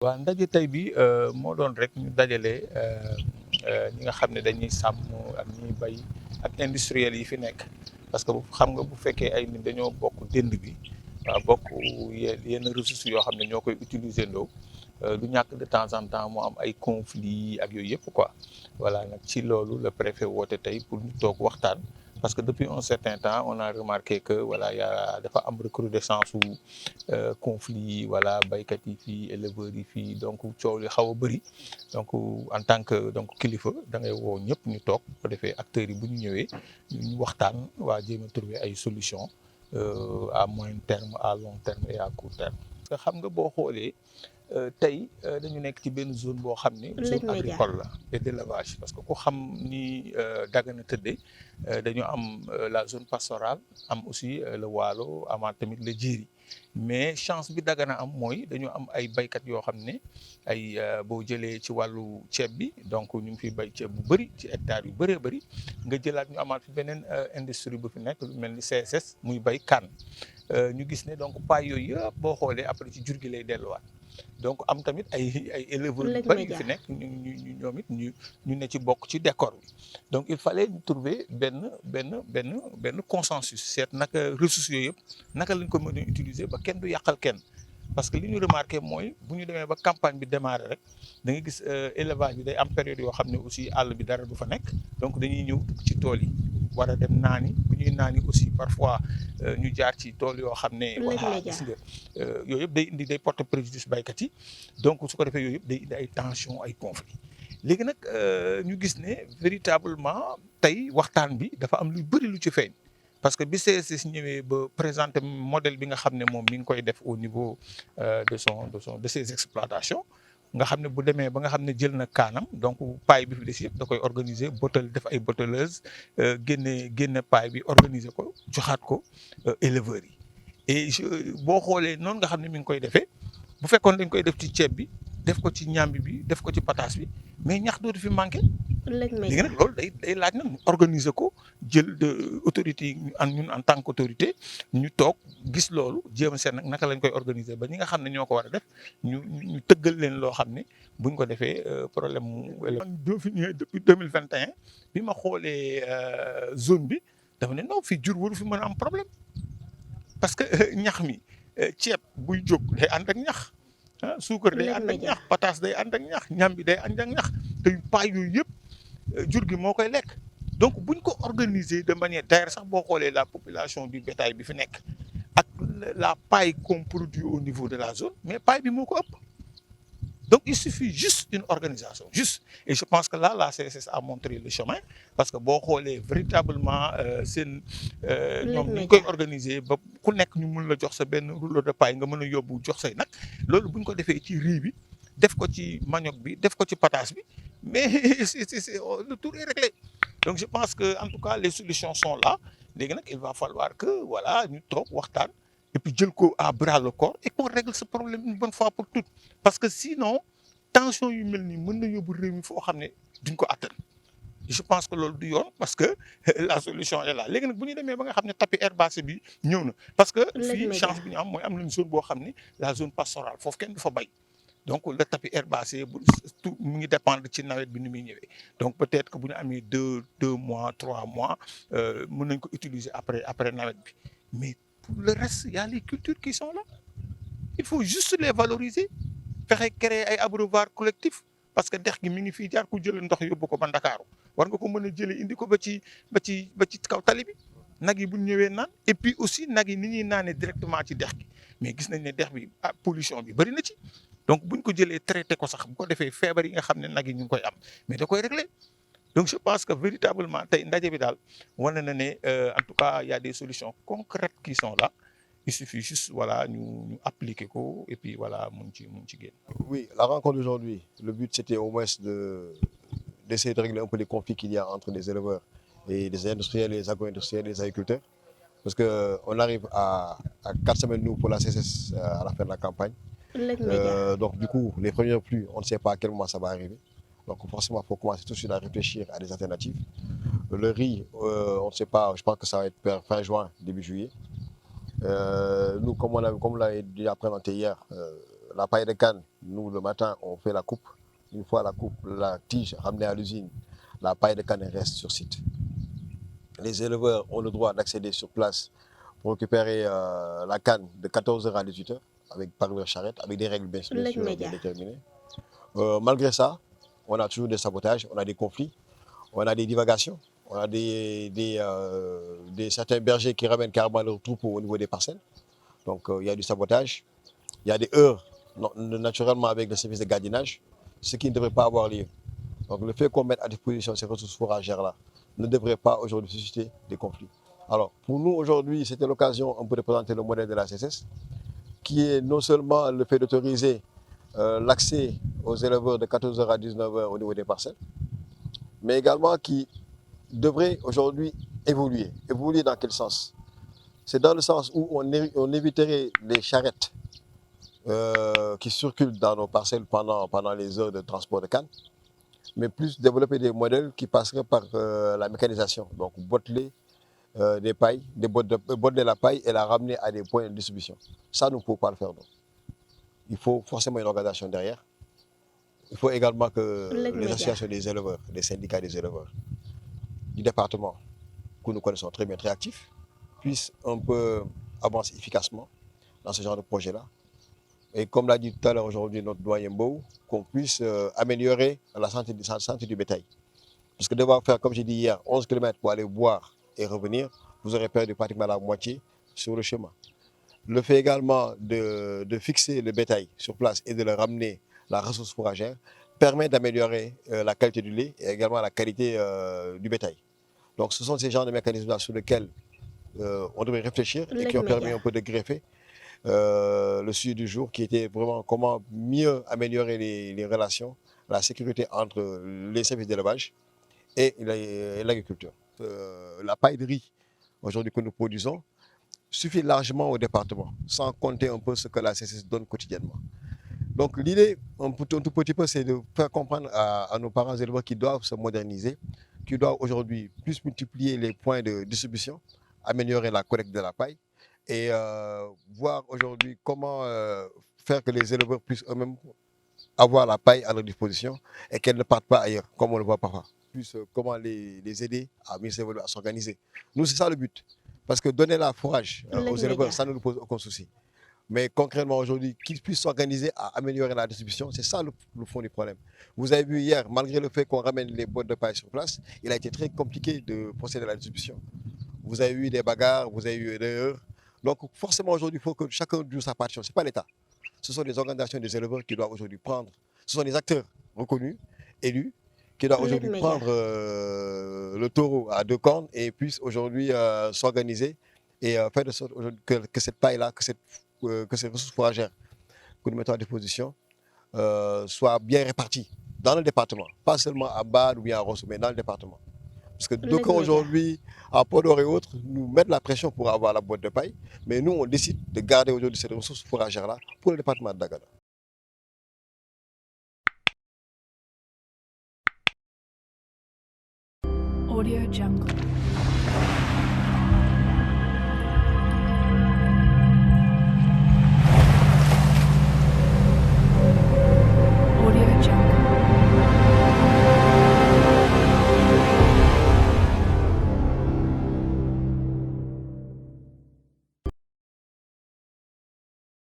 waaw ndaje tey bi moo doon rek ñu dajale ñi nga xam ne dañuy sàmm ak ñuy bay ak industriel yi fi nekk parce que xam nga bu fekkee ay nit dañoo bokk dënd bi waaw bokk yenn ressources yoo xam ne ñoo koy utiliser ndoo du ñàkk de temps en temps mu am ay conflits ak yooyu yëpp quoi voilà nag ci loolu le préfet woote tey pour ñu toog waxtaan parce que depuis un certain temps on a remarqué que voilà dafa am recrudescence su conflits yi voilà baykat yi fii éleveurs yi fii donc coow li xaw a bëri donc en tant que donc kilifa da ngay woo ñëpp ñu toog bu ko defee acteurs yi bu ñu ñëwee ñu waxtaan waa jéem a trouver ay solutions à moyen terme à long terme et à court terme. parce que xam nga boo xoolee tey dañu nekk ci benn zone boo xam ni zone agricole la et d'élevage parce que ku xam ni Dagana tëddee dañu am la zone pastorale am aussi le Waalo amaat tamit le Djeri mais chance bi Dagana am mooy dañu am ay baykat yoo xam ne ay boo jëlee ci wàllu ceeb bi donc ñu ngi fiy bay ceeb bu bëri ci hectares yu bëree bëri nga jëlaat ñu amaat fi beneen industrie bu fi nekk lu mel ni CSS muy bay kaan ñu gis ne donc paay yooyu yëpp boo xoolee après ci jur gi lay delluwaat donc am tamit ay éleveurs yu bëri yu fi nekk ñoom it ñu ne ci bokk ci décor bi donc il fallait ñu trouver benn consensus seet naka ressources yooyu yëpp naka lañ ko mën a utiliser ba kenn du yàqal kenn parce que li ñu remarqué mooy bu ñu demee ba campagne bi démarré rek da nga gis élevage bi day am période yoo xam ne aussi àll bi dara du fa nekk donc dañuy ñëw dugg ci tool yi war a dem naani bu ñuy naani aussi parfois ñu jaar ci tool yoo xam ne voilà gis nga yooyu yëpp day porter préjudice baykat yi donc su ko defee yooyu yëpp day indi ay tension ay conflit léegi nag ñu gis ne véritablement tey waxtaan bi dafa am lu bëri lu ci feeñ parce que bi CSS ñëwee ba présenter modèle bi nga xam ne moom mi ngi koy def au niveau de ses exploitations nga xam ne bu demee ba nga xam ne jël na kaanam donc paille bi fi des yëpp da koy organiser def ay botteleuses génne paille bi organiser ko joxaat ko éleveurs yi et boo xoolee noonu nga xam ne mi ngi koy defee bu fekkoon dañ koy def ci ceeb bi def ko ci ñambi bi def ko ci pataas bi mais ñax dootu fi manqué. léegi nag loolu day laaj nag ñu organiser ko jël autorité yi ñun en tant qu'autorité ñu toog gis loolu jéem a seet nag naka lañ koy organiser ba ñi nga xam ne ñoo ko war a def ñu tëggal leen loo xam ne buñ ko defee problème mu. doo fi ñëwee depuis 2021 bi ma xoolee zone bi dafa ne non fii jur waru fi mën a am problème parce que ñax mi ceeb buy jóg day ànd ak ñax. suukar day ànd ak ñax pataas day ànd ak ñax ñam bi day ànd ak ñax te paay yooyu yëpp jur gi moo koy lekk donc buñ ko organiser de manière d'ailleurs sax boo xoolee la population du bétail bi fi nekk ak la paille qu'on produit au niveau de la zone mais paille bi moo ko ëpp donc il suffit juste d'une organisation juste et je pense que là la CSS a montré le chemin parce que boo xoolee véritablement seen ñoom ñu koy organiser ba ku nekk ñu mun la jox sa benn rouleau de paille nga mën a yóbbu jox say nag loolu bu ñu ko defee ci riz bi def ko ci manioc bi def ko ci pataas bi mais c'est le tour est réglé donc je pense que en tout cas les solutions sont là léegi nag il va falloir que voilà ñu toog waxtaan et puis jël ko à bras le corps et qu'on règle ce problème une bonne fois pour toutes parce que sinon tension yu mel nii mën na yóbbu réew mi foo xam ne duñ ko atteindre je pense que loolu du yoon parce que la solution est là léegi nag bu ñu demee ba nga xam ne tapis herbacé bi ñëw na parce que fii chance bi ñu am mooy am nañ zone boo xam ne la zone pastorale foofu kenn du fa bay donc le tapis herbacé tout mu ngi dépendre ci nawet bi ni muy ñëwee donc peut-être que bu ñu amee deux mois 3 mois mën nañ ko utiliser après nawet bi mais pour le reste il y a les cultures qui sont là il faut juste les valoriser fexe créer ay abreuvoirs collectifs parce que dex gi mi ngi fii jaar ku jëlee ndox yóbbu ko ba Ndakaaru war nga ko mën a jëlee indi ko ba ci kaw tali bi nag yi bu ñëwee naan et puis aussi nag yi ni ñuy naanee directement ci dex gi mais gis nañ ne dex bi pollution bi bëri na ci donc buñ ko jëlee traité ko sax bu ko defee feebar yi nga xam ne nag yi ñu ngi koy am mais da koy régler donc je pense que véritablement tey ndaje bi daal wane na ne en tout cas il y a des solutions concrètes qui sont là il suffit juste voilà ñu appliquer ko et puis voilà mun ci génn. Oui, la rencontre d'aujourd'hui, le but c'était au moins d'essayer de régler un peu les conflits qu'il y a entre les éleveurs et les industriels, les agro-industriels, les agriculteurs. Parce qu'on arrive à 4 semaines, nous, pour la CSS, à la fin de la campagne. Donc, du coup, les premières pluies, on ne sait pas à quel moment ça va arriver. Donc, forcément, il faut commencer tout de suite à réfléchir à des alternatives. Le riz, on ne sait pas, je pense que ça va être fin juin, début juillet. Nous, comme on l'a déjà présenté hier, la paille de canne, nous le matin, on fait la coupe. Une fois la coupe, la tige ramenée à l'usine, la paille de canne reste sur site. Les éleveurs ont le droit d'accéder sur place pour récupérer la canne de 14h à 18h par leur charrette, avec des règles bien sûr bien déterminées. Malgré ça, on a toujours des sabotages, on a des conflits, on a des divagations, on a certains bergers qui ramènent carrément leurs troupeaux au niveau des parcelles. Donc il y a du sabotage, il y a des heurts naturellement avec le service de gardiennage, ce qui ne devrait pas avoir lieu. Donc le fait qu'on mette à disposition ces ressources fourragères-là ne devrait pas aujourd'hui susciter des conflits. Alors pour nous aujourd'hui, c'était l'occasion un peu de présenter le modèle de la CSS, qui est non seulement le fait d'autoriser l'accès aux éleveurs de 14h à 19h au niveau des parcelles, mais également qui devrait aujourd'hui évoluer. Évoluer dans quel sens? C'est dans le sens où on éviterait les charrettes qui circulent dans nos parcelles pendant les heures de transport de canne, mais plus développer des modèles qui passeraient par la mécanisation. Donc botteler des pailles, botteler la paille et la ramener à des points de distribution. Ça, nous ne pouvons pas le faire. Donc. Il faut forcément une organisation derrière. Il faut également que les associations des éleveurs, les syndicats des éleveurs du département, que nous connaissons très bien, très actifs, puissent un peu avancer efficacement dans ce genre de projet-là. Et comme l'a dit tout à l'heure aujourd'hui notre doyen Mbou, qu'on puisse améliorer la santé du bétail. Parce que devoir faire, comme j'ai dit hier, 11 km pour aller boire et revenir, vous aurez perdu pratiquement la moitié sur le chemin. Le fait également de fixer le bétail sur place et de le ramener la ressource fourragère permet d'améliorer la qualité du lait et également la qualité du bétail. Donc ce sont ces genres de mécanismes-là sur lesquels on devrait réfléchir et qui ont permis un peu de greffer le sujet du jour, qui était vraiment comment mieux améliorer les relations, la sécurité entre les services d'élevage et l'agriculture. La paille de riz aujourd'hui que nous produisons suffit largement au département, sans compter un peu ce que la CSS donne quotidiennement. Donc l'idée, un tout petit peu, c'est de faire comprendre à nos parents éleveurs qui doivent se moderniser, qui doivent aujourd'hui plus multiplier les points de distribution, améliorer la collecte de la paille et voir aujourd'hui comment faire que les éleveurs puissent eux-mêmes avoir la paille à leur disposition et qu'elle ne parte pas ailleurs, comme on le voit parfois. Plus comment les aider à mieux s'évoluer, à s'organiser. Nous, c'est ça le but. Parce que donner la fourrage aux éleveurs, ça ne nous pose aucun souci. Mais concrètement aujourd'hui, qu'ils puissent s'organiser à améliorer la distribution, c'est ça le fond du problème. Vous avez vu hier, malgré le fait qu'on ramène les boîtes de paille sur place, il a été très compliqué de procéder à la distribution. Vous avez eu des bagarres, vous avez eu des heurts. Donc forcément aujourd'hui, il faut que chacun joue sa partition. Ce n'est pas l'État. Ce sont les organisations des éleveurs qui doivent aujourd'hui prendre. Ce sont les acteurs reconnus, élus, qui doivent aujourd'hui prendre le taureau à deux cornes et puissent aujourd'hui s'organiser et faire de sorte que cette paille-là, que ces ressources fourragères que nous mettons à disposition soient bien réparties dans le département. Pas seulement à Bade ou bien à Rosso, mais dans le département. Parce que d'aucuns aujourd'hui, à Podor et autres, nous mettent la pression pour avoir la boîte de paille, mais nous, on décide de garder aujourd'hui ces ressources fourragères-là pour le département de Dagana. Audio Jungle.